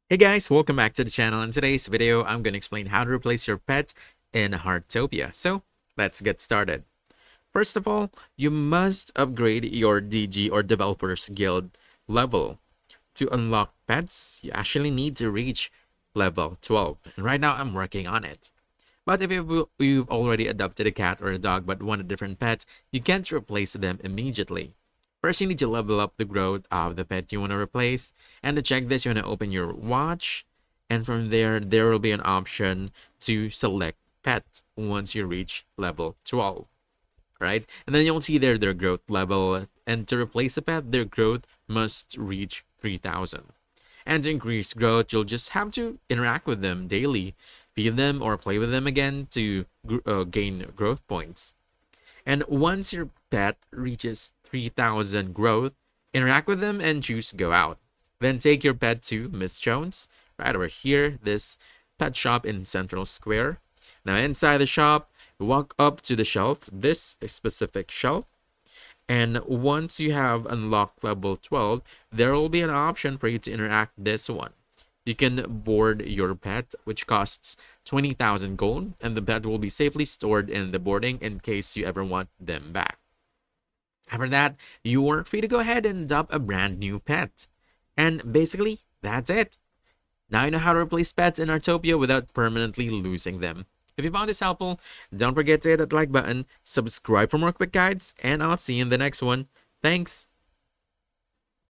Hey guys, welcome back to the channel. In today's video, I'm going to explain how to replace your pet in Heartopia. So, let's get started. First of all, you must upgrade your DG or Developers Guild level. To unlock pets, you actually need to reach level 12. And right now, I'm working on it. But if you've already adopted a cat or a dog but want a different pet, you can't replace them immediately. First, you need to level up the growth of the pet you want to replace. And to check this, you want to open your watch. And from there will be an option to select pet once you reach level 12, right? And then you'll see there their growth level. And to replace a pet, their growth must reach 3,000. And to increase growth, you'll just have to interact with them daily, feed them or play with them again to gain growth points. And once your pet reaches 3,000 growth, interact with them and choose go out. Then take your pet to Miss Jones, right over here, this pet shop in Central Square. Now inside the shop, walk up to the shelf, this specific shelf. And once you have unlocked level 12, there will be an option for you to interact this one. You can board your pet, which costs 20,000 gold, and the pet will be safely stored in the boarding in case you ever want them back. After that, you are free to go ahead and adopt a brand new pet. And basically, that's it. Now you know how to replace pets in Artopia without permanently losing them. If you found this helpful, don't forget to hit that like button, subscribe for more quick guides, and I'll see you in the next one. Thanks!